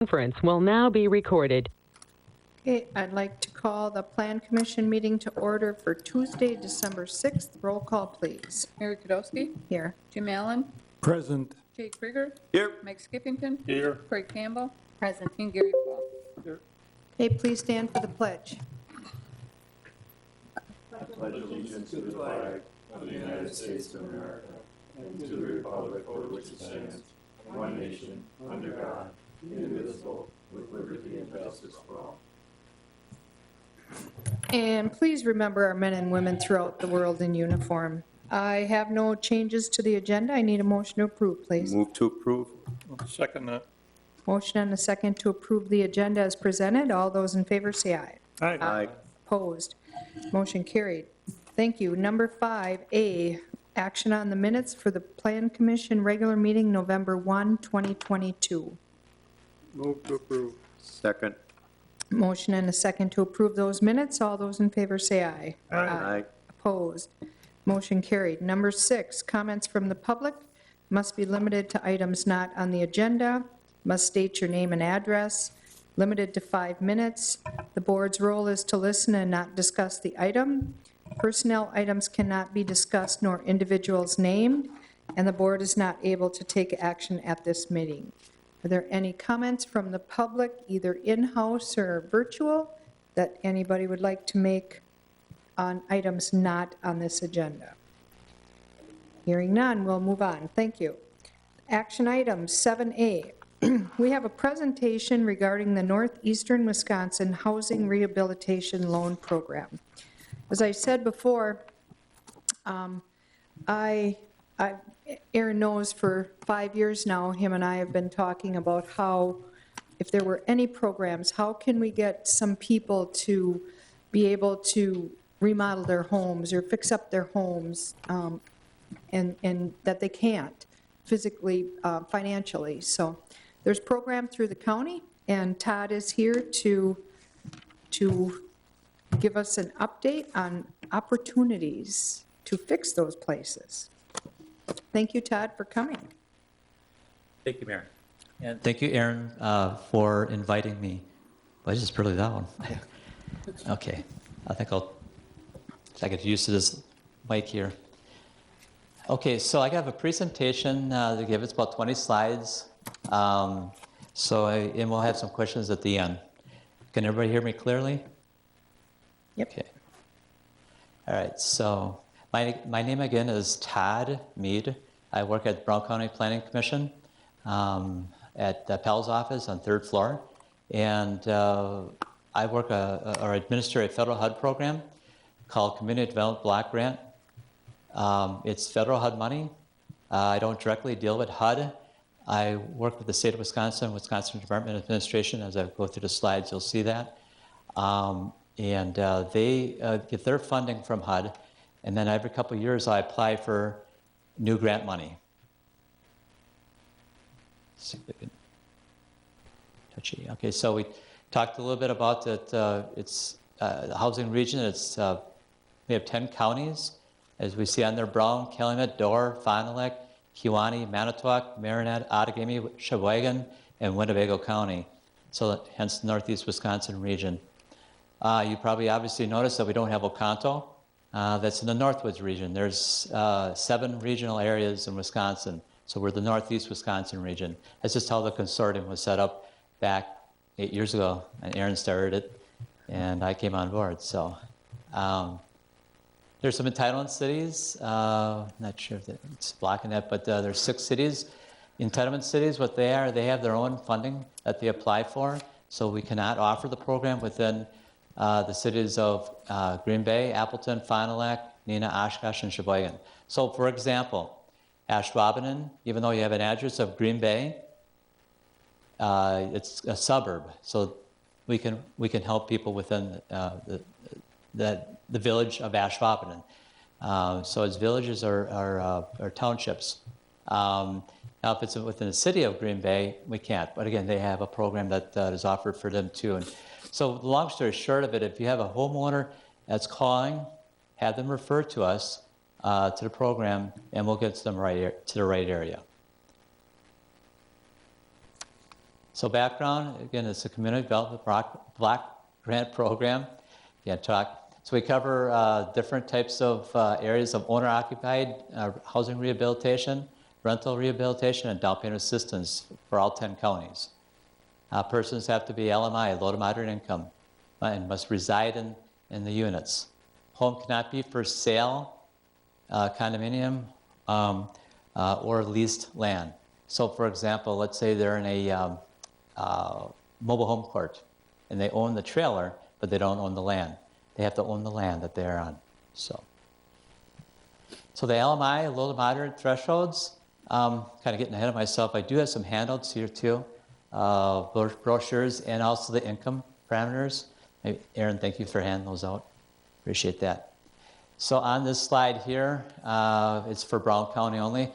Conference will now be recorded. Okay, I'd like to call the Plan Commission meeting to order for Tuesday, December 6th. Roll call, please. Mary Kudowski. Here. Jim Allen. Present. Jake Krieger. Here. Mike Skippington. Here. Craig Campbell. Present. And Gary Paul. Here. Okay, please stand for the pledge. I pledge allegiance to the flag of the United States of America and to the republic for which it stands, one nation, under God, indivisible, with liberty and justice for all. And please remember our men and women throughout the world in uniform. I have no changes to the agenda. I need a motion to approve, please. Move to approve. Second that. Motion and a second to approve the agenda as presented. All those in favor say aye. Aye. Aye. Opposed? Motion carried. Thank you. Number 5A, action on the minutes for the Plan Commission regular meeting November 1, 2022. Move to approve. Second. Motion and a second to approve those minutes. All those in favor say aye. Aye. Opposed? Motion carried. Number 6, comments from the public must be limited to items not on the agenda, must state your name and address, limited to 5 minutes. The board's role is to listen and not discuss the item. Personnel items cannot be discussed nor individuals named, and the board is not able to take action at this meeting. Are there any comments from the public, either in-house or virtual, that anybody would like to make on items not on this agenda? Hearing none, we'll move on. Thank you. Action item 7A. We have a presentation regarding the Northeastern Wisconsin Housing Rehabilitation Loan Program. As I said before, Aaron knows for 5 years now, him and I have been talking about how, if there were any programs, how can we get some people to be able to remodel their homes or fix up their homes, and that they can't physically, financially. So there's a program through the county, and Todd is here to give us an update on opportunities to fix those places. Thank you, Todd, for coming. Thank you, Mayor. And thank you, Aaron, for inviting me. Well, it's just pretty loud. Okay, I think I get used to this mic here. Okay, so I have a presentation to give. It's about 20 slides. And we'll have some questions at the end. Can everybody hear me clearly? Yep. Okay. All right, so my name again is Todd Mead. I work at Brown County Planning Commission at the Pell's office on 3rd floor. And I work or administer a federal HUD program called Community Development Block Grant. It's federal HUD money. I don't directly deal with HUD. I work with the state of Wisconsin, Wisconsin Department of Administration. As I go through the slides, you'll see that. They get their funding from HUD, and then every couple of years I apply for new grant money. Let's see if we can touchy. Okay, so we talked a little bit about that. It's the housing region. We have 10 counties, as we see on there: Brown, Calumet, Dorr, Fond du Lac, Kewaunee, Manitowoc, Marinette, Outagamie, Sheboygan, and Winnebago County. So hence the Northeast Wisconsin region. You probably obviously noticed that we don't have Oconto. That's in the Northwoods region. There's 7 regional areas in Wisconsin. So we're the Northeast Wisconsin region. That's just how the consortium was set up back 8 years ago. And Aaron started it, and I came on board. So there's some entitlement cities. Not sure if it's blocking that, but there's 6 cities. Entitlement cities, what they are, they have their own funding that they apply for. So we cannot offer the program within the cities of Green Bay, Appleton, Fond du Lac, Neenah, Oshkosh, and Sheboygan. So for example, Ashwaubenon, even though you have an address of Green Bay, it's a suburb. So we can help people within the village of Ashwaubenon. So its villages are townships. Now, if it's within the city of Green Bay, we can't. But again, they have a program that is offered for them too. And so the long story short of it, if you have a homeowner that's calling, have them refer to us to the program, and we'll get them to the right area. So background, again, it's a community development block grant program. So we cover different types of areas of owner-occupied housing rehabilitation, rental rehabilitation, and down payment assistance for all 10 counties. Persons have to be LMI, low to moderate income, and must reside in the units. Home cannot be for sale, condominium, or leased land. So for example, let's say they're in a mobile home court and they own the trailer, but they don't own the land. They have to own the land that they're on. So the LMI, low to moderate thresholds, kind of getting ahead of myself. I do have some handouts here too, brochures, and also the income parameters. Maybe, Aaron, thank you for handing those out. Appreciate that. So on this slide here, it's for Brown County only.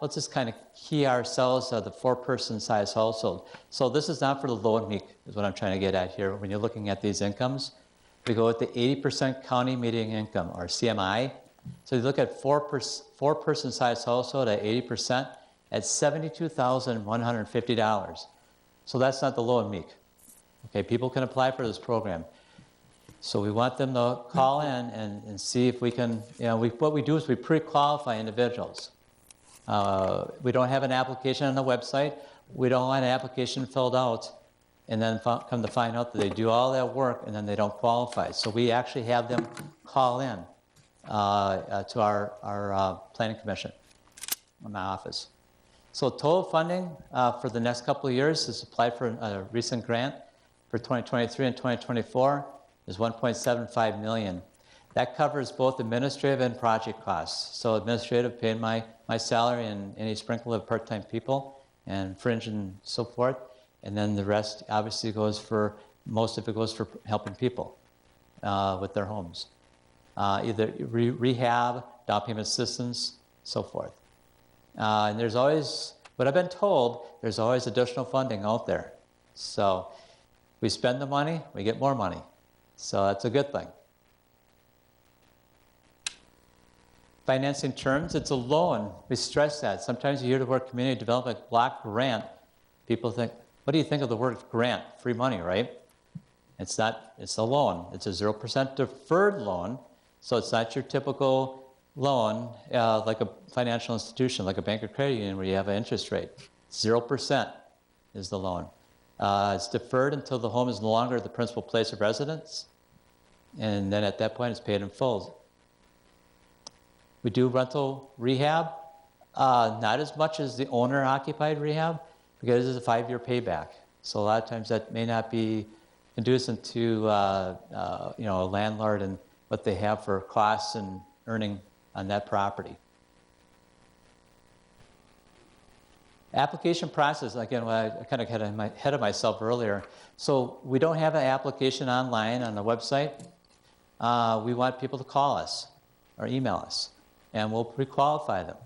Let's just kind of key ourselves the 4-person size household. So this is not for the low and meek, is what I'm trying to get at here. When you're looking at these incomes, we go with the 80% county median income, or CMI. So you look at 4-person size household at 80% at $72,150. So that's not the low and meek. Okay, people can apply for this program. So we want them to call in and see if we can, what we do is we pre-qualify individuals. We don't have an application on the website. We don't want an application filled out and then come to find out that they do all that work and then they don't qualify. So we actually have them call in to our planning commission in my office. So total funding for the next couple of years is applied for a recent grant for 2023 and 2024 is $1.75 million. That covers both administrative and project costs. So administrative, paying my salary and any sprinkle of part-time people and fringe and so forth. And then the rest obviously goes for, most of it goes for helping people with their homes. Either rehab, down payment assistance, so forth. And there's always, what I've been told, there's always additional funding out there. So we spend the money, we get more money. So that's a good thing. Financing terms, it's a loan. We stress that. Sometimes you hear the word community development block grant. People think, what do you think of the word grant? Free money, right? It's not, it's a loan. It's a 0% deferred loan. So it's not your typical loan like a financial institution, like a bank or credit union where you have an interest rate. 0% is the loan. It's deferred until the home is no longer the principal place of residence. And then at that point, it's paid in full. We do rental rehab, not as much as the owner-occupied rehab, because it's a 5-year payback. So a lot of times that may not be conducive to a landlord and what they have for costs and earning on that property. Application process, again, I kind of got ahead of myself earlier. So we don't have an application online on the website. We want people to call us or email us, and we'll pre-qualify them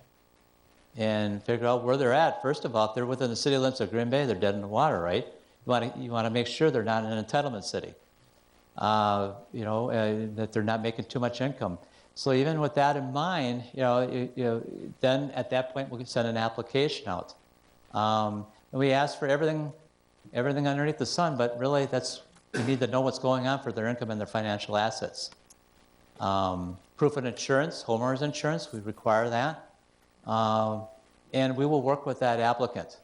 and figure out where they're at. First of all, if they're within the city limits of Green Bay, they're dead in the water, right? You want to make sure they're not in an entitlement city, that they're not making too much income. So even with that in mind, then at that point we can send an application out. And we ask for everything underneath the sun, but really we need to know what's going on for their income and their financial assets. Proof of insurance, homeowner's insurance, we require that. And we will work with that applicant.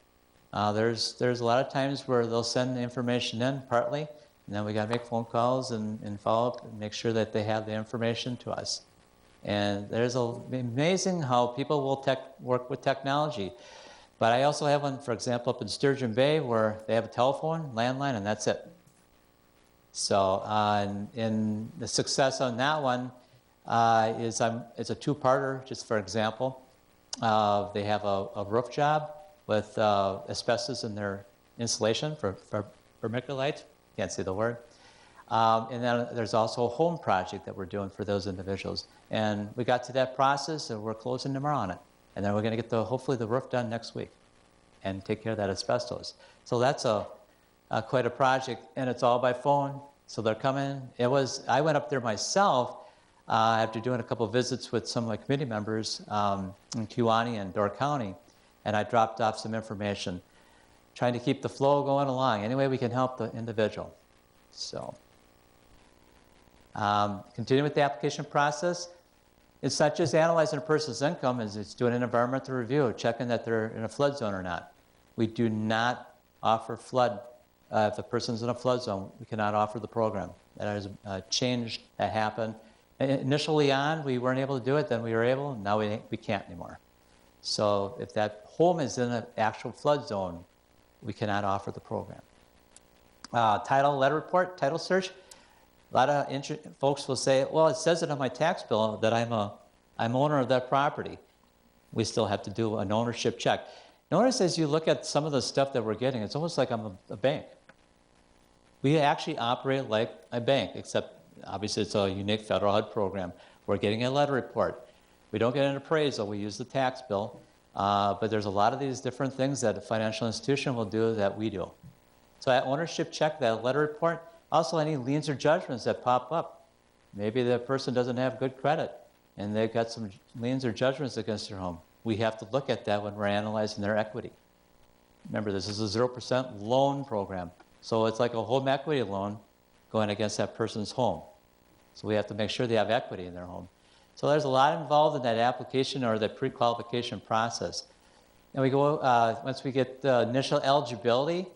There's a lot of times where they'll send the information in partly, and then we got to make phone calls and follow up and make sure that they have the information to us. And there's amazing how people will work with technology. But I also have one, for example, up in Sturgeon Bay where they have a telephone, landline, and that's it. So in the success on that one it's a two-parter, just for example. They have a roof job with asbestos in their insulation for vermiculite. Can't say the word. And then there's also a home project that we're doing for those individuals. And we got to that process, and we're closing tomorrow on it. And then we're going to get hopefully the roof done next week and take care of that asbestos. So that's quite a project, and it's all by phone. So they're coming. I went up there myself after doing a couple of visits with some of my committee members in Kewaunee and Door County, and I dropped off some information. trying to keep the flow going along. Any way we can help the individual. So, continue with the application process. It's not just analyzing a person's income, it's doing an environmental review, checking that they're in a flood zone or not. We do not offer flood. If the person's in a flood zone, we cannot offer the program. That is a change that happened. Initially on, we weren't able to do it, then we were able, now we can't anymore. So if that home is in an actual flood zone, we cannot offer the program. Title, letter report, title search. A lot of folks will say, well, it says it on my tax bill that I'm owner of that property. We still have to do an ownership check. Notice as you look at some of the stuff that we're getting, it's almost like I'm a bank. We actually operate like a bank, except obviously it's a unique federal HUD program. We're getting a letter report. We don't get an appraisal, we use the tax bill. But there's a lot of these different things that a financial institution will do that we do. So that ownership check, that letter report, also any liens or judgments that pop up. Maybe the person doesn't have good credit and they've got some liens or judgments against their home. We have to look at that when we're analyzing their equity. Remember, this is a 0% loan program. So it's like a home equity loan going against that person's home. So we have to make sure they have equity in their home. So there's a lot involved in that application or the pre-qualification process. And we go, once we get the initial eligibility,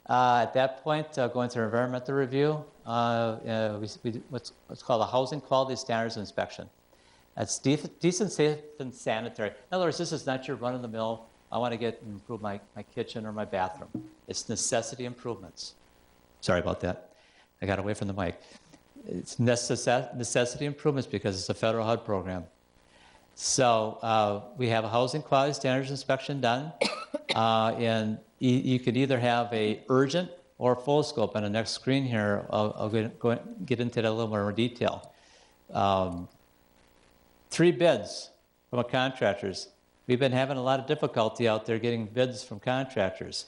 at that point, going through environmental review, what's called a housing quality standards inspection. That's decent, safe, and sanitary. In other words, this is not your run-of-the-mill, I want to improve my kitchen or my bathroom. It's necessity improvements. Sorry about that. I got away from the mic. It's necessity improvements because it's a federal HUD program. So we have a housing quality standards inspection done. And you could either have a urgent or full scope. On the next screen here, I'll get into that a little more detail. 3 bids from contractors. We've been having a lot of difficulty out there getting bids from contractors.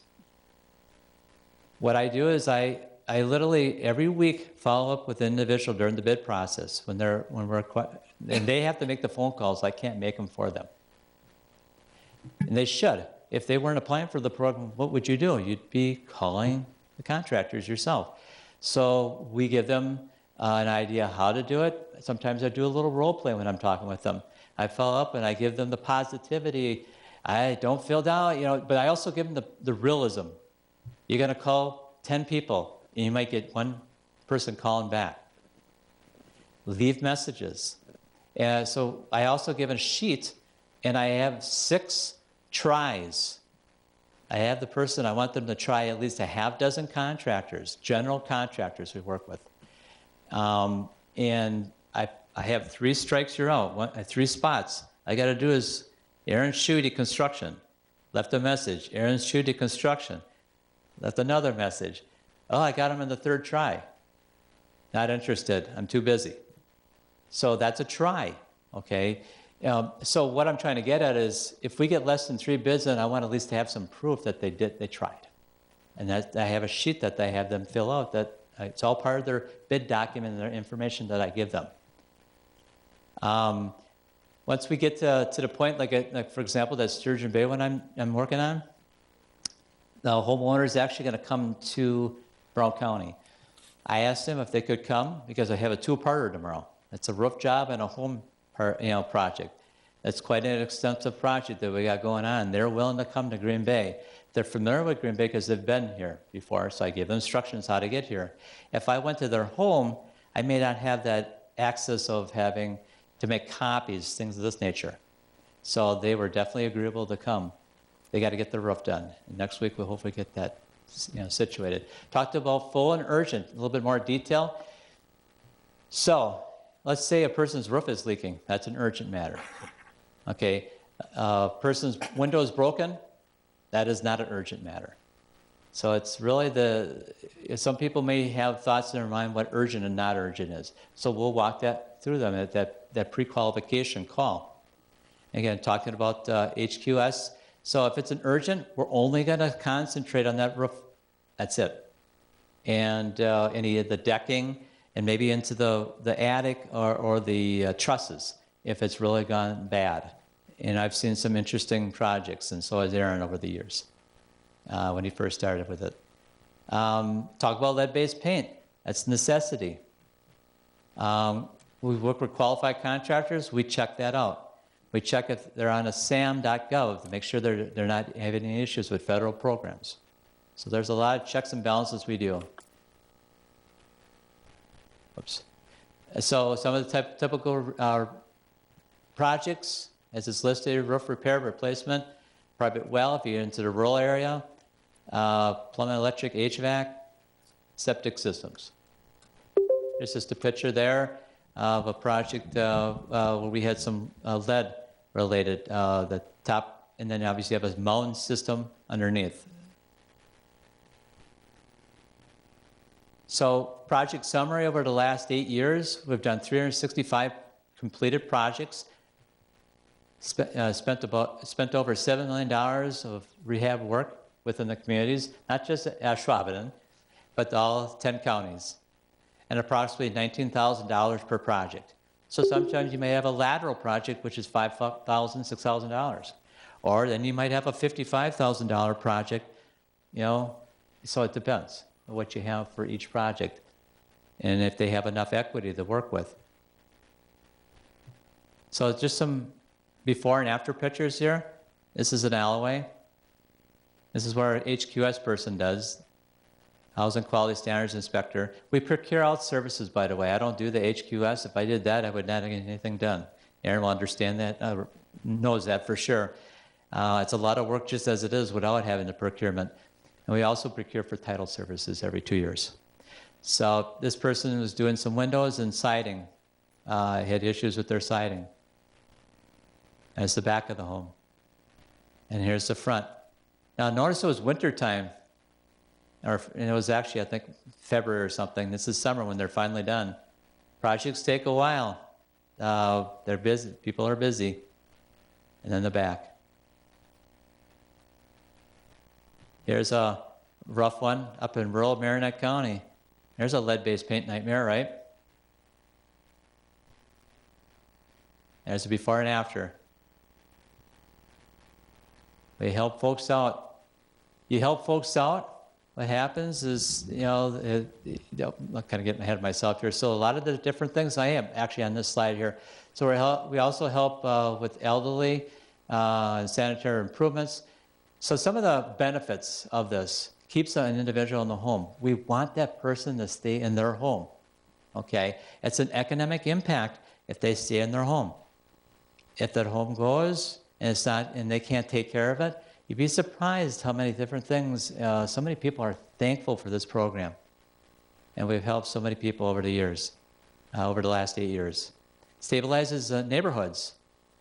What I do is I literally every week follow up with the individual during the bid process and they have to make the phone calls. I can't make them for them. And they should. If they weren't applying for the program, what would you do? You'd be calling the contractors yourself. So we give them an idea how to do it. Sometimes I do a little role play when I'm talking with them. I follow up and I give them the positivity. I don't feel down, but I also give them the realism. You're going to call 10 people and you might get 1 person calling back. Leave messages. And so I also give a sheet and I have 6 tries. I have the person, I want them to try at least a half dozen contractors, general contractors we work with. And I have 3 strikes, you're out, 3 spots. I got to do is Aaron Schutte Construction, left a message. Aaron Schutte Construction, left another message. Oh, I got him in the 3rd try. Not interested, I'm too busy. So that's a try, okay? So what I'm trying to get at is if we get less than 3 bids, then I want at least to have some proof that they tried. And that I have a sheet that I have them fill out that it's all part of their bid document and their information that I give them. Once we get to the point, like for example, that Sturgeon Bay one I'm working on, the homeowner is actually going to come to Brown County. I asked them if they could come because I have a 2-parter tomorrow. It's a roof job and a home project. It's quite an extensive project that we got going on. They're willing to come to Green Bay. They're familiar with Green Bay because they've been here before, so I give them instructions how to get here. If I went to their home, I may not have that access of having to make copies, things of this nature. So they were definitely agreeable to come. They got to get the roof done. And next week we'll hopefully get that situated. Talked about full and urgent, a little bit more detail. So let's say a person's roof is leaking. That's an urgent matter. Okay, a person's window is broken. That is not an urgent matter. So it's really some people may have thoughts in their mind what urgent and not urgent is. So we'll walk that through them at that pre-qualification call. Again, talking about HQS. So if it's an urgent, we're only going to concentrate on that roof. That's it. And any of the decking and maybe into the attic or the trusses if it's really gone bad. And I've seen some interesting projects, and so has Aaron over the years. when he first started with it. Talk about lead-based paint. That's a necessity. We work with qualified contractors. We check that out. We check if they're on a sam.gov to make sure they're not having any issues with federal programs. So there's a lot of checks and balances we do. Oops. So some of the typical projects, as it's listed: roof repair, replacement, private well if you're into the rural area, plumbing, electric, HVAC, septic systems. There's just a picture there of a project where we had some lead related, the top, and then obviously you have a mound system underneath. So project summary: over the last 8 years, we've done 365 completed projects, spent over $7 million of rehab work within the communities, not just Ashwaubenon, but all 10 counties, and approximately $19,000 per project. So sometimes you may have a lateral project, which is $5,000, $6,000. Or then you might have a $55,000 project, so it depends on what you have for each project and if they have enough equity to work with. So just some before and after pictures here. This is an alleyway. This is what our HQS person does. Housing Quality Standards Inspector. We procure out services, by the way. I don't do the HQS. If I did that, I would not get anything done. Aaron will understand that, knows that for sure. It's a lot of work just as it is without having the procurement. And we also procure for title services every 2 years. So this person was doing some windows and siding. Had issues with their siding. That's the back of the home. And here's the front. Now notice it was winter time. And it was actually, I think, February or something. This is summer when they're finally done. Projects take a while. They're busy. People are busy. And then the back. Here's a rough one up in rural Marinette County. There's a lead-based paint nightmare, right? There's a before and after. We help folks out. You help folks out, what happens is, I'm kind of getting ahead of myself here. So a lot of the different things I am actually on this slide here. So we also help with elderly and sanitary improvements. So some of the benefits of this keeps an individual in the home. We want that person to stay in their home. Okay, it's an economic impact if they stay in their home. If that home goes and they can't take care of it, you'd be surprised how many different things, so many people are thankful for this program. And we've helped so many people over the years, over the last 8 years. Stabilizes neighborhoods,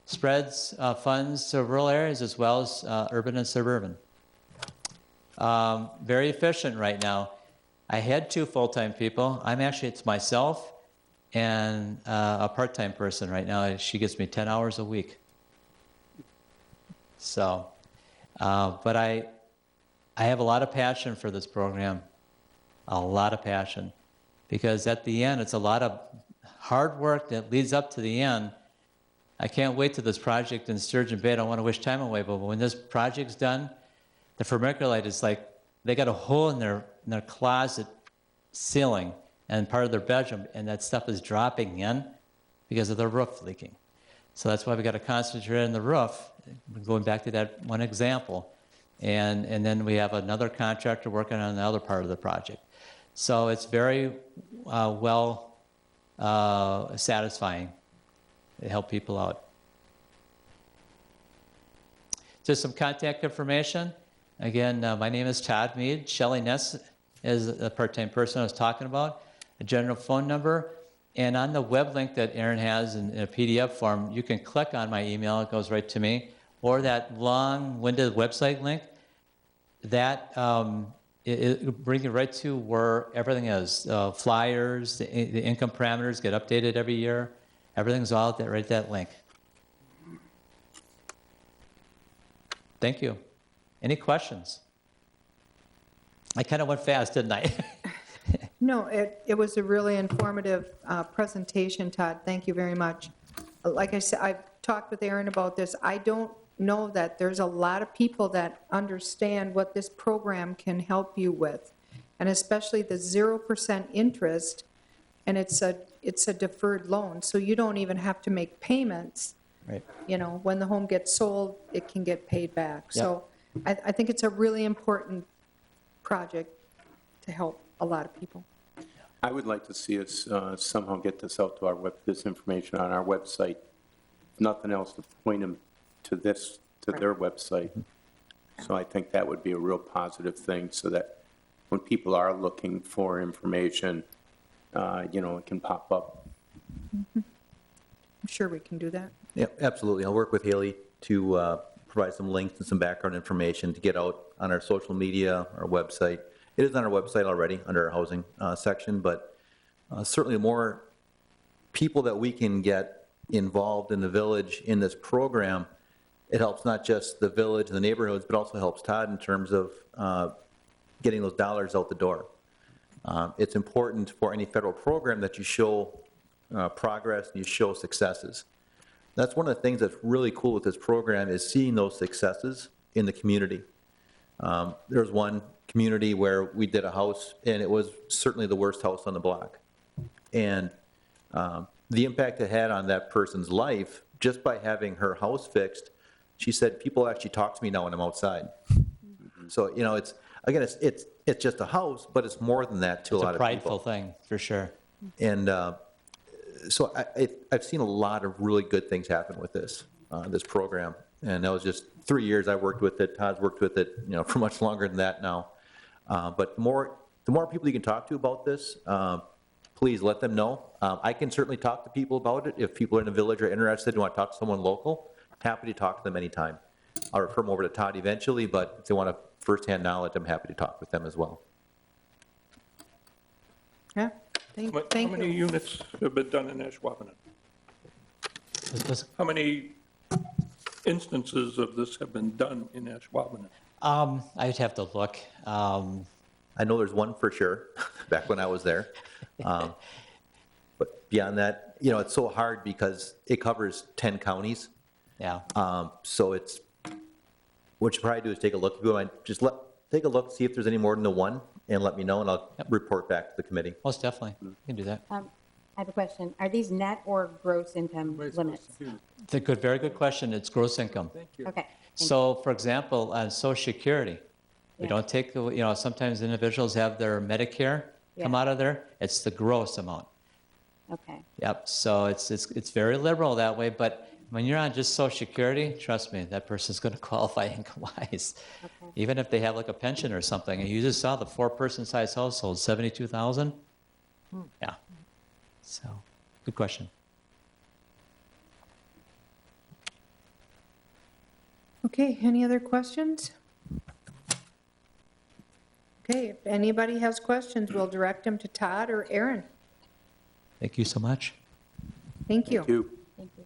spreads funds to rural areas as well as urban and suburban. Very efficient right now. I had 2 full-time people. It's myself and a part-time person right now. She gives me 10 hours a week. So. But I have a lot of passion for this program, a lot of passion, because at the end, it's a lot of hard work that leads up to the end. I can't wait till this project in Sturgeon Bay. I don't want to wish time away, but when this project's done, the vermiculite is like, they got a hole in their closet ceiling and part of their bedroom, and that stuff is dropping in because of the roof leaking. So that's why we got to concentrate on the roof. Going back to that one example, and then we have another contractor working on the other part of the project. So it's very satisfying to help people out. Just some contact information. Again, my name is Todd Mead. Shelley Ness is the part-time person I was talking about. A general phone number. And on the web link that Aaron has in a PDF form, you can click on my email, it goes right to me, or that long-winded website link, that it brings you right to where everything is. Flyers, the income parameters get updated every year. Everything's all out there, right at that link. Thank you. Any questions? I kind of went fast, didn't I? No, it was a really informative presentation, Todd. Thank you very much. Like I said, I've talked with Aaron about this. I don't know that there's a lot of people that understand what this program can help you with, and especially the 0% interest, and it's a deferred loan, so you don't even have to make payments. Right. You know, when the home gets sold, it can get paid back. So I think it's a really important project to help a lot of people. I would like to see us somehow get this out to this information on our website. If nothing else, to point them to their website. So I think that would be a real positive thing, so that when people are looking for information, it can pop up. I'm sure we can do that. Yeah, absolutely. I'll work with Haley to provide some links and some background information to get out on our social media, our website. It is on our website already under our housing section, but certainly more people that we can get involved in the village in this program, it helps not just the village and the neighborhoods, but also helps Todd in terms of getting those dollars out the door. It's important for any federal program that you show progress and you show successes. That's one of the things that's really cool with this program, is seeing those successes in the community. There's one community where we did a house, and it was certainly the worst house on the block. And the impact it had on that person's life, just by having her house fixed, she said, people actually talk to me now when I'm outside. So, it's, again, it's just a house, but it's more than that to a lot of people. It's a prideful thing, for sure. And so I've seen a lot of really good things happen with this program. And that was just 3 years I worked with it. Todd's worked with it, for much longer than that now. But the more people you can talk to about this, please let them know. I can certainly talk to people about it. If people in the village are interested and want to talk to someone local, happy to talk to them anytime. I'll refer them over to Todd eventually, but if they want a firsthand knowledge, I'm happy to talk with them as well. Yeah, How thank many you. units have been done in Ashwaubenon? How many instances of this have been done in Ashwaubenon? I'd have to look. I know there's one for sure, back when I was there. But beyond that, it's so hard because it covers 10 counties. Yeah. So what you probably do is take a look. If you want, just take a look, see if there's any more than the one, and let me know, and I'll report back to the committee. Most definitely. You can do that. I have a question. Are these net or gross income limits? It's a very good question. It's gross income. Okay. So, for example, on Social Security, we Yeah. don't take, sometimes individuals have their Medicare come Yeah. out of there. It's the gross amount. Okay. Yep. So it's very liberal that way. But when you're on just Social Security, trust me, that person's going to qualify income-wise. Okay. Even if they have like a pension or something. And you just saw the 4-person size household, 72,000. Yeah. So, good question. Okay, any other questions? Okay, if anybody has questions, we'll direct them to Todd or Aaron. Thank you so much. Thank you. Thank you. Thank you.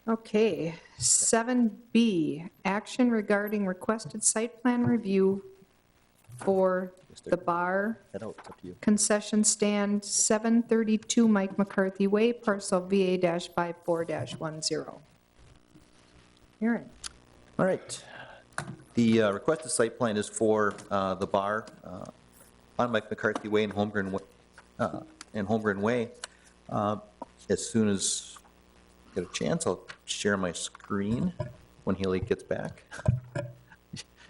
Okay, 7B, action regarding requested site plan review for the bar Head out, it's up to you. concession stand 732 Mike McCarthy Way, parcel VA-54-10. Aaron? All right. The requested site plan is for the bar on Mike McCarthy Way and Holmgren Way. As soon as I get a chance, I'll share my screen when Haley gets back.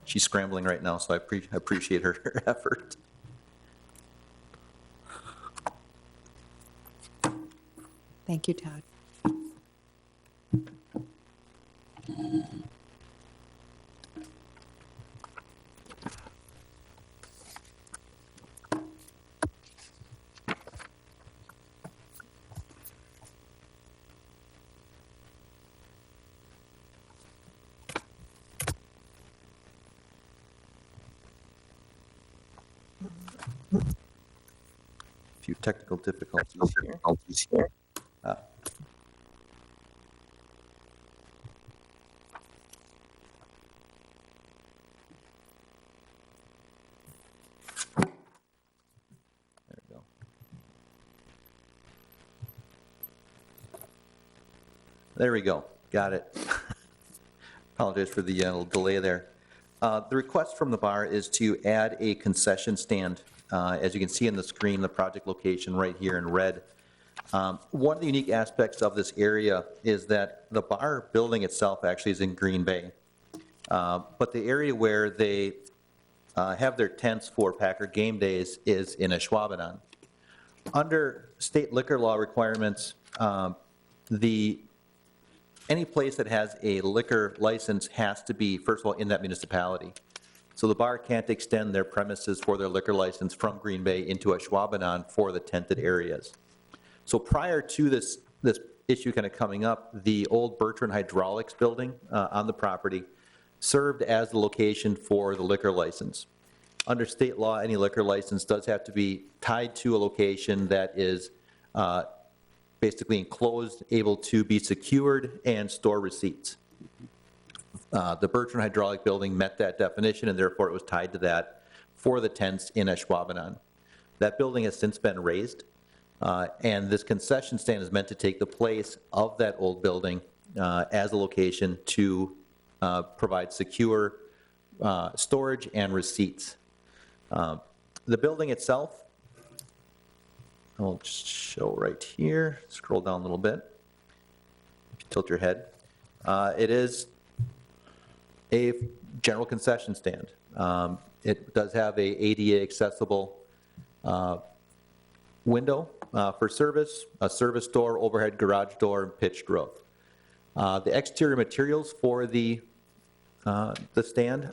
She's scrambling right now, so I appreciate her effort. Thank you, Todd. A few technical difficulties here. There we go. There we go. Got it. Apologize for the little delay there. The request from the bar is to add a concession stand. As you can see on the screen, the project location right here in red. One of the unique aspects of this area is that the bar building itself actually is in Green Bay. But the area where they have their tents for Packer game days is in Ashwaubenon. Under state liquor law requirements, any place that has a liquor license has to be, first of all, in that municipality. So the bar can't extend their premises for their liquor license from Green Bay into Ashwaubenon for the tented areas. So prior to this issue kind of coming up, the old Bertrand Hydraulics building on the property served as the location for the liquor license. Under state law, any liquor license does have to be tied to a location that is basically enclosed, able to be secured and store receipts. The Bertrand Hydraulic building met that definition, and therefore it was tied to that for the tents in Ashwaubenon. That building has since been razed, and this concession stand is meant to take the place of that old building as a location to provide secure storage and receipts. The building itself, I'll just show right here, scroll down a little bit, if you tilt your head. It is a general concession stand. It does have a ADA accessible window for service, a service door, overhead garage door, and pitched roof. The exterior materials for the stand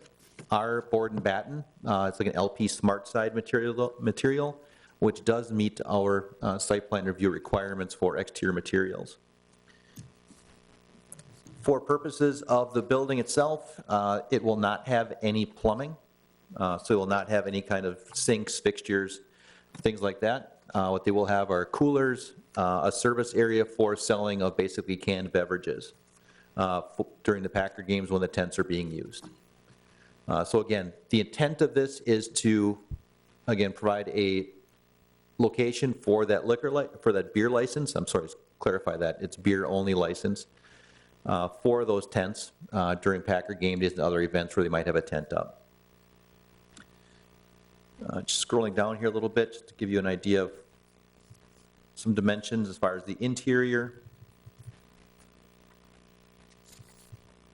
are board and batten. It's like an LP Smart Side material, which does meet our site plan review requirements for exterior materials. For purposes of the building itself, it will not have any plumbing, so it will not have any kind of sinks, fixtures, things like that. What they will have are coolers, a service area for selling of basically canned beverages during the Packer games when the tents are being used. So again, the intent of this is to, again, provide a location for that for that beer license. I'm sorry, clarify that. It's beer only license for those tents during Packer game days and other events where they might have a tent up. Just scrolling down here a little bit just to give you an idea of some dimensions as far as the interior.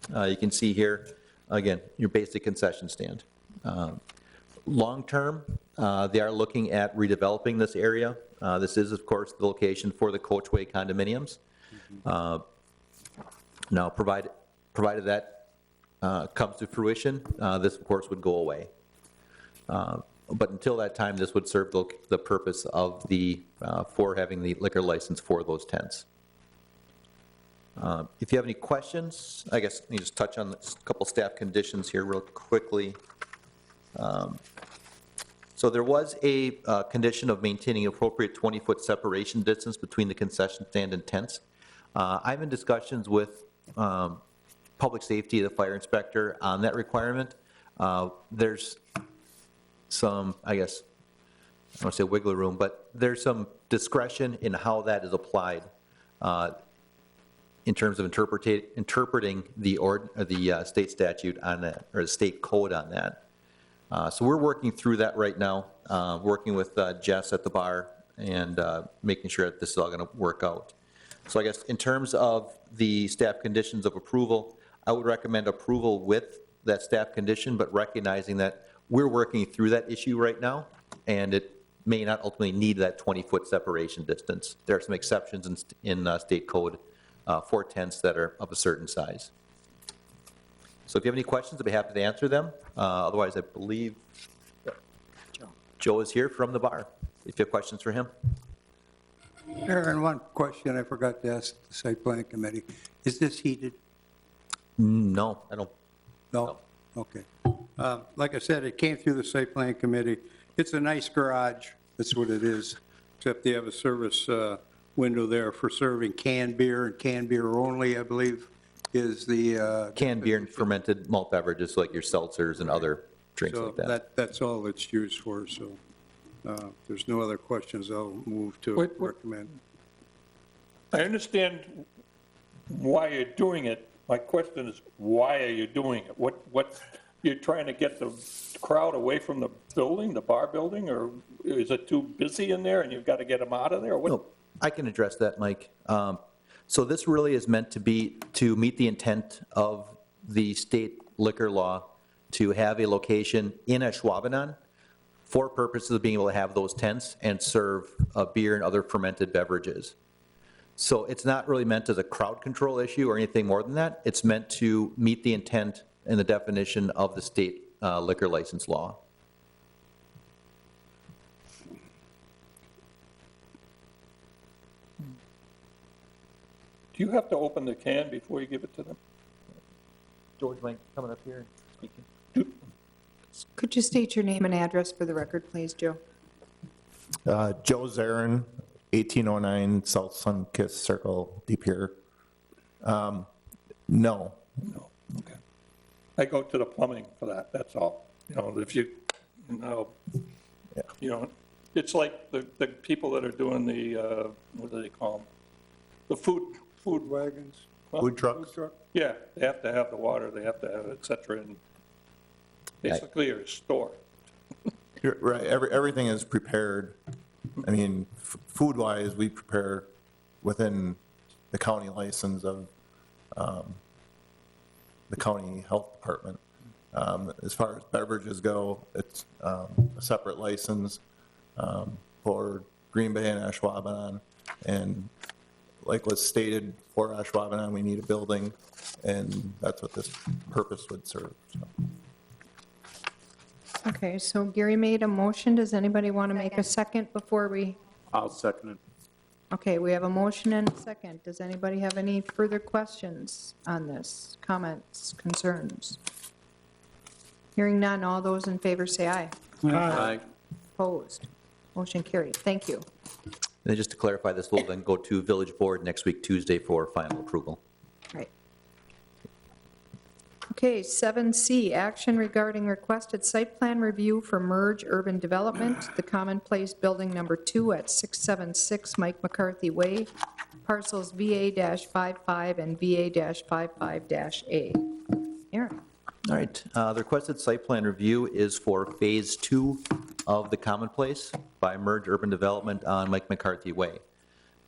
You can see here, again, your basic concession stand. Long-term, they are looking at redeveloping this area. This is, of course, the location for the Coachway condominiums. Now, provided that comes to fruition, this, of course, would go away. But until that time, this would serve the purpose of for having the liquor license for those tents. If you have any questions, I guess let me just touch on a couple staff conditions here real quickly. So there was a condition of maintaining appropriate 20-foot separation distance between the concession stand and tents. I'm in discussions with public safety, the fire inspector, on that requirement. There's some, I guess, I don't want to say wiggle room, but there's some discretion in how that is applied in terms of interpreting the state statute on that, or the state code on that. So we're working through that right now, working with Jess at the bar and making sure that this is all going to work out. So I guess in terms of the staff conditions of approval, I would recommend approval with that staff condition, but recognizing that we're working through that issue right now, and it may not ultimately need that 20-foot separation distance. There are some exceptions in state code for tents that are of a certain size. So if you have any questions, I'd be happy to answer them. Otherwise, I believe Joe is here from the bar, if you have questions for him. Aaron, one question I forgot to ask the site plan committee. Is this heated? No, I don't. No? Okay. Like I said, it came through the site plan committee. It's a nice garage, that's what it is, except they have a service window there for serving canned beer, and canned beer only, I believe, is the... Canned beer and fermented malt beverages like your seltzers and other drinks so like that. That's all it's used for, so if there's no other questions, I'll move to Wait. recommend. I understand why you're doing it. My question is, why are you doing it? What, you're trying to get the crowd away from the building, the bar building, or is it too busy in there and you've got to get them out of there? What? No, I can address that, Mike. So this really is meant to meet the intent of the state liquor law to have a location in Ashwaubenon for purposes of being able to have those tents and serve beer and other fermented beverages. So it's not really meant as a crowd control issue or anything more than that. It's meant to meet the intent and the definition of the state liquor license law. Do you have to open the can before you give it to them? George, Mike, coming up here and speaking. Could you state your name and address for the record, please, Joe? Joe Zarin, 1809 South Sunkiss Circle, Deep here. No. No, okay. I go to the plumbing for that, that's all. You know, if you, Yeah. you know, it's like the people that are doing the, what do they call them? The food wagons. Food trucks? Yeah, they have to have the water, they have to have et cetera, and basically a store. You're right, everything is prepared. I mean, food-wise, we prepare within the county license of the county health department. As far as beverages go, it's a separate license for Green Bay and Ashwaubenon. And like was stated, for Ashwaubenon, we need a building, and that's what this purpose would serve. So. Okay, so Gary made a motion. Does anybody want to make a second before we? I'll second it. Okay, we have a motion and a second. Does anybody have any further questions on this? Comments, concerns? Hearing none, all those in favor say aye. Aye. Opposed? Motion carried. Thank you. And just to clarify, this will then go to Village Board next week, Tuesday, for final approval. Right. Okay, 7C, action regarding requested site plan review for Merge Urban Development, the Commonplace Building Number 2 at 676 Mike McCarthy Way, parcels VA-55 and VA-55-A. Aaron. All right, the requested site plan review is for Phase 2 of the Commonplace by Merge Urban Development on Mike McCarthy Way.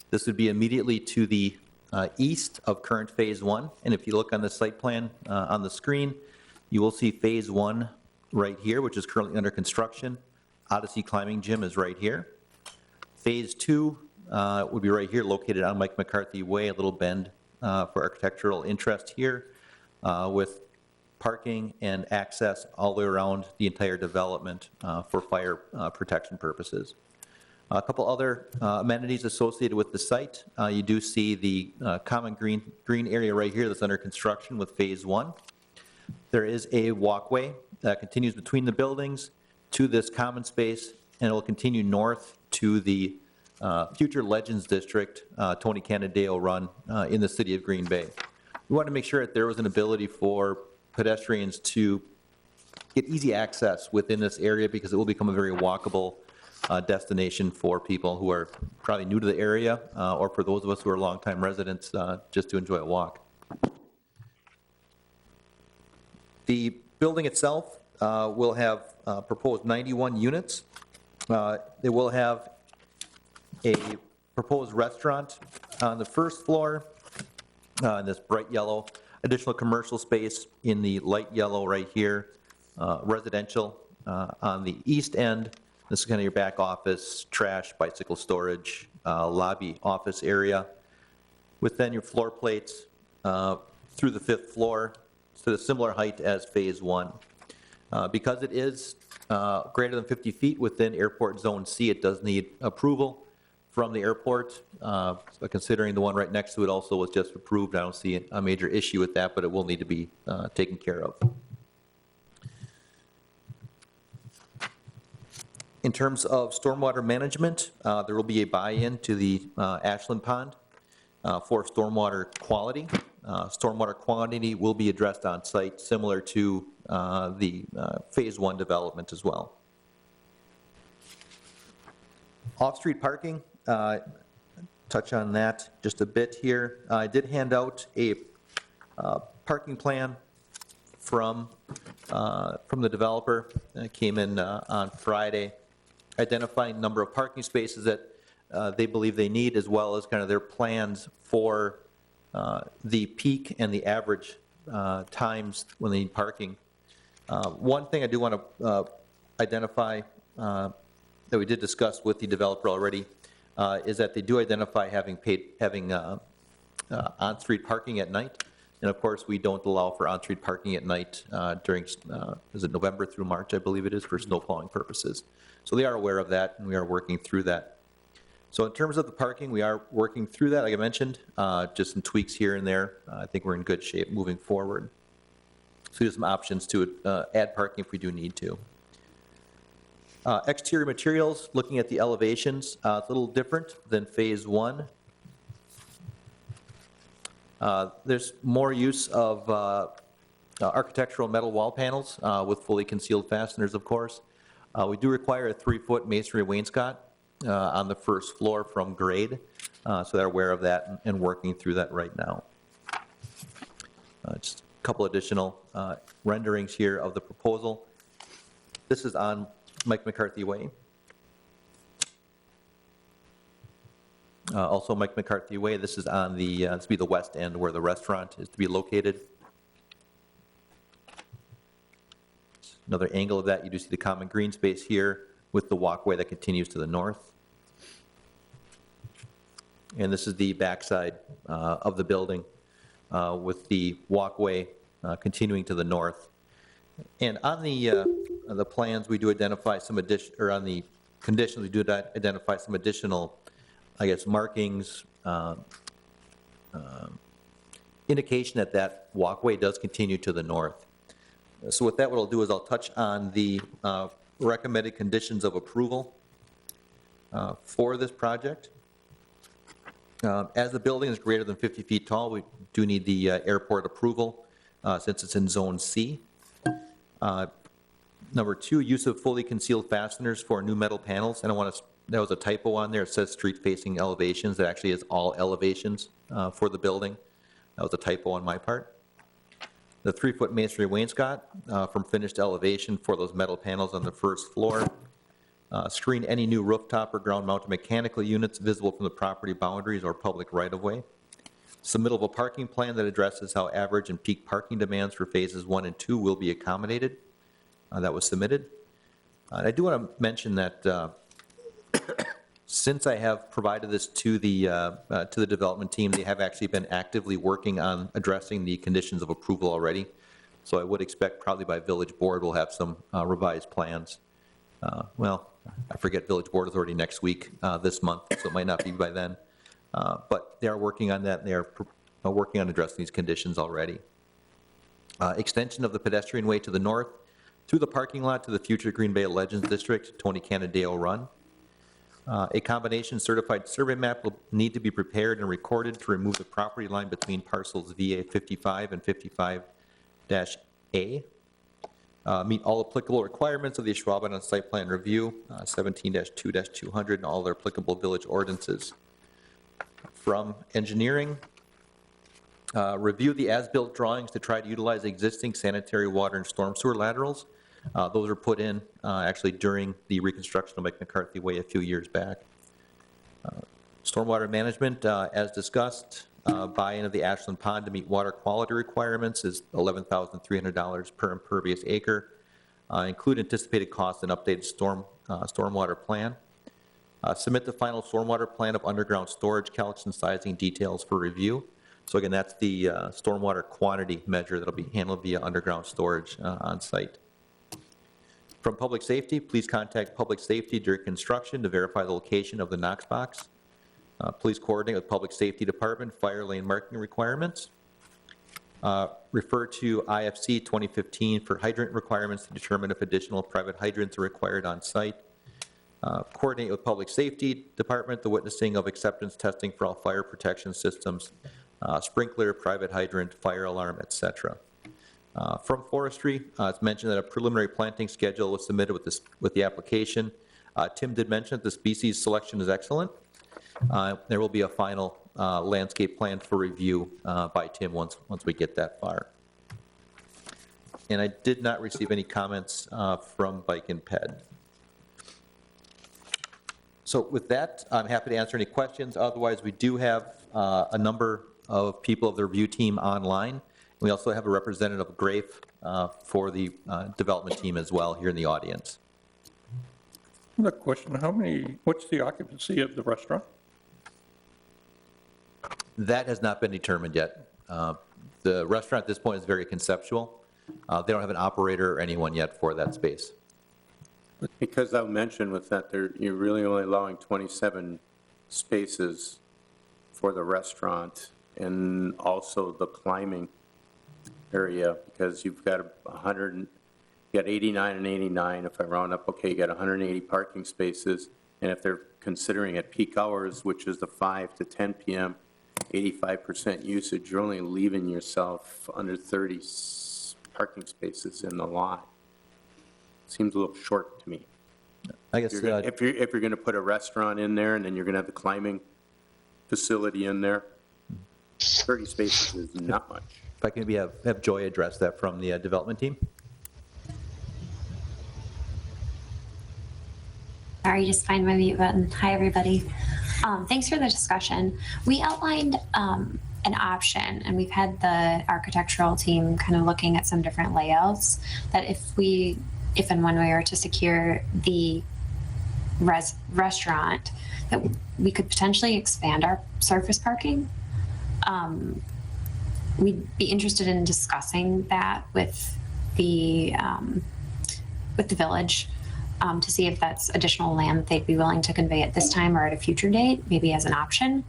This would be immediately to the east of current Phase 1, and if you look on the site plan on the screen, you will see Phase 1 right here, which is currently under construction. Odyssey Climbing Gym is right here. Phase 2 would be right here, located on Mike McCarthy Way, a little bend for architectural interest here, with parking and access all the way around the entire development for fire protection purposes. A couple other amenities associated with the site. You do see the common green area right here that's under construction with Phase 1. There is a walkway that continues between the buildings to this common space, and it will continue north to the future Legends District, Tony Canadeo run in the city of Green Bay. We wanted to make sure that there was an ability for pedestrians to get easy access within this area because it will become a very walkable destination for people who are probably new to the area or for those of us who are longtime residents just to enjoy a walk. The building itself will have proposed 91 units. It will have a proposed restaurant on the first floor in this bright yellow, additional commercial space in the light yellow right here, residential on the east end. This is kind of your back office, trash, bicycle storage, lobby office area. With then your floor plates through the 5th floor to a similar height as Phase 1. Because it is greater than 50 feet within Airport Zone C, it does need approval from the airport. But considering the one right next to it also was just approved, I don't see a major issue with that, but it will need to be taken care of. In terms of stormwater management, there will be a buy-in to the Ashland Pond for stormwater quality. Stormwater quantity will be addressed on site, similar to the Phase 1 development as well. Off-street parking, touch on that just a bit here. I did hand out a parking plan from the developer. It came in on Friday, identifying number of parking spaces that they believe they need, as well as kind of their plans for the peak and the average times when they need parking. One thing I do want to identify that we did discuss with the developer already is that they do identify having on-street parking at night. And of course, we don't allow for on-street parking at night during, is it November through March, I believe it is, for snow plowing purposes. So they are aware of that, and we are working through that. So in terms of the parking, we are working through that, like I mentioned, just some tweaks here and there. I think we're in good shape moving forward. So there's some options to add parking if we do need to. Exterior materials, looking at the elevations, it's a little different than phase one. There's more use of architectural metal wall panels with fully concealed fasteners, of course. We do require a 3-foot masonry wainscot on the first floor from grade, so they're aware of that and working through that right now. Just a couple additional renderings here of the proposal. This is on Mike McCarthy Way. Also Mike McCarthy Way, this is on the, this will be the west end where the restaurant is to be located. Another angle of that, you do see the common green space here with the walkway that continues to the north. And this is the backside of the building with the walkway continuing to the north. And on the plans, we do identify some addition, or on the conditions, we do identify some additional, I guess, markings, indication that that walkway does continue to the north. So with that, what I'll do is I'll touch on the recommended conditions of approval for this project. As the building is greater than 50 feet tall, we do need the airport approval since it's in Zone C. Number 2, use of fully concealed fasteners for new metal panels. I don't want to, that was a typo on there. It says street-facing elevations. That actually is all elevations for the building. That was a typo on my part. The 3-foot masonry wainscot from finished elevation for those metal panels on the first floor. Screen any new rooftop or ground-mounted mechanical units visible from the property boundaries or public right-of-way. Submittal of a parking plan that addresses how average and peak parking demands for phases 1 and 2 will be accommodated. That was submitted. I do want to mention that since I have provided this to the development team, they have actually been actively working on addressing the conditions of approval already. So I would expect probably by village board we'll have some revised plans. Well, I forget village board is already next week, this month, so it might not be by then. But they are working on that, and they are working on addressing these conditions already. Extension of the pedestrian way to the north through the parking lot to the future Green Bay Legends District, Tony Canadeo Run. A combination certified survey map will need to be prepared and recorded to remove the property line between parcels VA 55 and 55-A. Meet all applicable requirements of the Ashwaubenon site plan review, 17-2-200, and all their applicable village ordinances. From engineering, review the as-built drawings to try to utilize existing sanitary water and storm sewer laterals. Those were put in actually during the reconstruction of Mike McCarthy Way a few years back. Stormwater management, as discussed, buy-in of the Ashland Pond to meet water quality requirements is $11,300 per impervious acre. Include anticipated costs and updated stormwater plan. Submit the final stormwater plan of underground storage calcs and sizing details for review. So again, that's the stormwater quantity measure that'll be handled via underground storage on site. From public safety, please contact public safety during construction to verify the location of the Knox box. Please coordinate with public safety department fire lane marking requirements. Refer to IFC 2015 for hydrant requirements to determine if additional private hydrants are required on site. Coordinate with public safety department the witnessing of acceptance testing for all fire protection systems, sprinkler, private hydrant, fire alarm, etc. From forestry, it's mentioned that a preliminary planting schedule was submitted with the application. Tim did mention that the species selection is excellent. There will be a final landscape plan for review by Tim once we get that far. And I did not receive any comments from Bike and Ped. So with that, I'm happy to answer any questions. Otherwise, we do have a number of people of the review team online. We also have a representative of GRAFE for the development team as well here in the audience. Another question, what's the occupancy of the restaurant? That has not been determined yet. The restaurant at this point is very conceptual. They don't have an operator or anyone yet for that space. Because I'll mention with that, you're really only allowing 27 spaces for the restaurant and also the climbing area, because you've got 89 and 89, if I round up, okay, you got 180 parking spaces, and if they're considering at peak hours, which is the 5 to 10 p.m., 85% usage, you're only leaving yourself under 30 parking spaces in the lot. Seems a little short to me. I guess If you're going to put a restaurant in there and then you're going to have the climbing facility in there, 30 spaces is not much. if I can maybe have Joy address that from the development team. Sorry, just find my mute button. Hi, everybody. Thanks for the discussion. We outlined an option, and we've had the architectural team kind of looking at some different layouts, that if and when we were to secure the restaurant, that we could potentially expand our surface parking. We'd be interested in discussing that with the village to see if that's additional land that they'd be willing to convey at this time or at a future date, maybe as an option.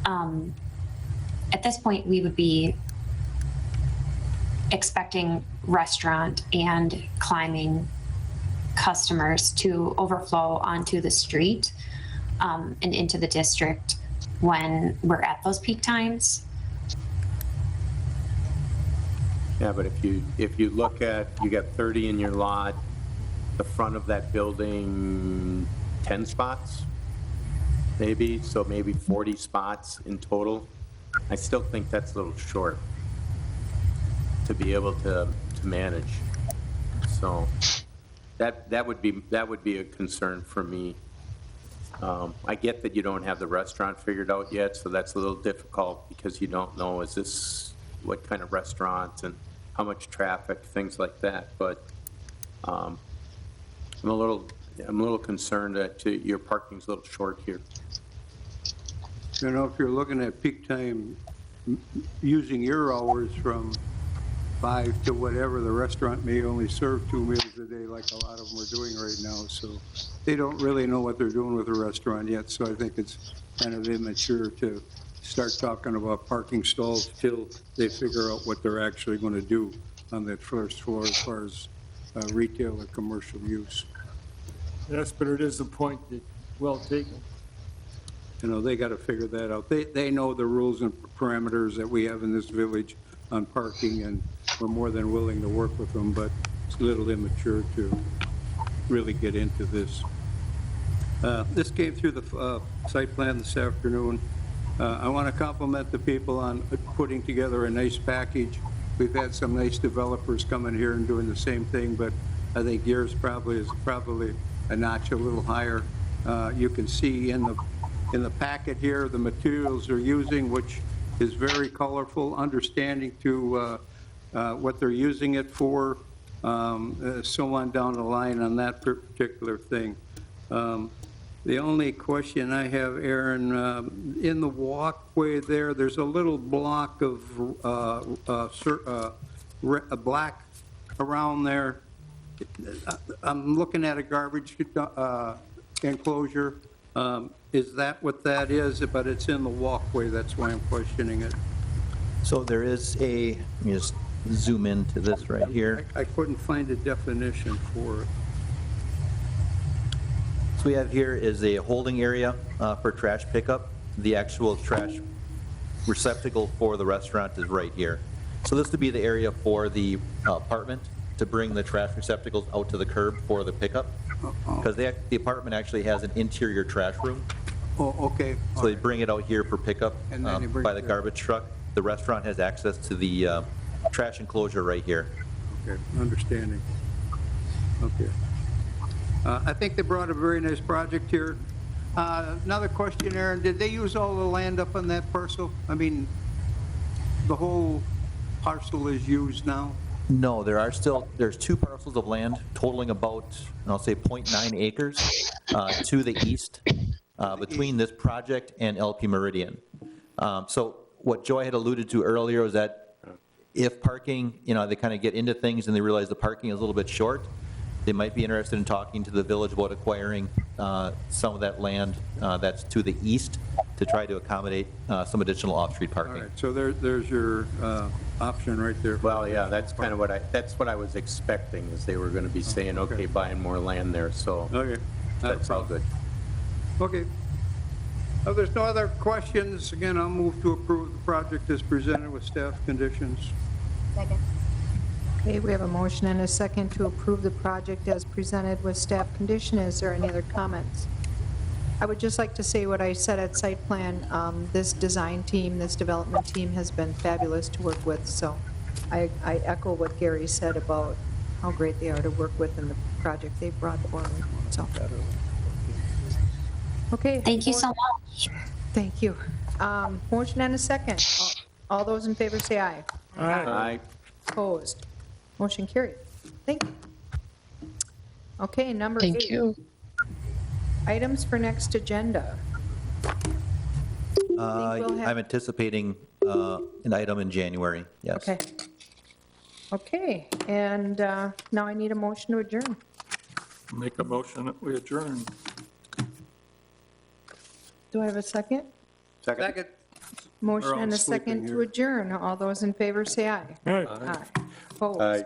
At this point, we would be expecting restaurant and climbing customers to overflow onto the street and into the district when we're at those peak times. Yeah, but if you look at, you got 30 in your lot, the front of that building, 10 spots, maybe, so maybe 40 spots in total. I still think that's a little short to be able to manage. So that would be a concern for me. I get that you don't have the restaurant figured out yet, so that's a little difficult because you don't know, is this what kind of restaurant and how much traffic, things like that. But I'm a little concerned that your parking's a little short here. You know, if you're looking at peak time, using your hours from 5 to whatever, the restaurant may only serve 2 meals a day like a lot of them are doing right now. So they don't really know what they're doing with the restaurant yet. So I think it's kind of immature to start talking about parking stalls till they figure out what they're actually going to do on that first floor as far as retail or commercial use. Yes, but it is a point that, well taken. You know, they got to figure that out. They know the rules and parameters that we have in this village on parking, and we're more than willing to work with them, but it's a little immature to really get into this. This came through the site plan this afternoon. I want to compliment the people on putting together a nice package. We've had some nice developers coming here and doing the same thing, but I think yours is probably a notch a little higher. You can see in the packet here the materials they're using, which is very colorful, understanding to what they're using it for, so on down the line on that particular thing. The only question I have, Aaron, in the walkway there's a little block of black around there. I'm looking at a garbage enclosure. Is that what that is? But it's in the walkway, that's why I'm questioning it. So there is let me just zoom into this right here. I couldn't find a definition for it. So we have here is a holding area for trash pickup. The actual trash receptacle for the restaurant is right here. So this would be the area for the apartment to bring the trash receptacles out to the curb for the pickup. Because the apartment actually has an interior trash room. Oh, okay. So they bring it out here for pickup And then they bring by it the there. garbage truck. The restaurant has access to the trash enclosure right here. Okay, understanding. Okay. I think they brought a very nice project here. Another question, Aaron, did they use all the land up on that parcel? I mean, the whole parcel is used now? No, there's 2 parcels of land totaling about, I'll say 0.9 acres to the east between this project and LP Meridian. So what Joy had alluded to earlier was that if parking, they kind of get into things and they realize the parking is a little bit short, they might be interested in talking to the village about acquiring some of that land that's to the east to try to accommodate some additional off-street All parking. right, so there's your option right there. Well, yeah, that's kind of that's what I was expecting, is they were going to be saying, okay, buying more land there, so Okay. not a that's all problem. good. Okay. If there's no other questions, again, I'll move to approve the project as presented with staff conditions. Second. Okay, we have a motion and a second to approve the project as presented with staff condition. Is there any other comments? I would just like to say what I said at site plan. This design team, this development team has been fabulous to work with, so I echo what Gary said about how great they are to work with in the project they've brought forward, so. Okay. Thank you so much. Thank you. Motion and a second. All those in favor say aye. Aye. Opposed? Motion carried. Thank you. Okay, number 8. Thank you. Items for next agenda. we'll have- I'm anticipating an item in January, yes. Okay. Okay, and now I need a motion to adjourn. Make a motion that we adjourn. Do I have a second? Second. Motion all and a sleeping second to here. adjourn. All those in favor say aye. All right. Aye. Opposed? Aye.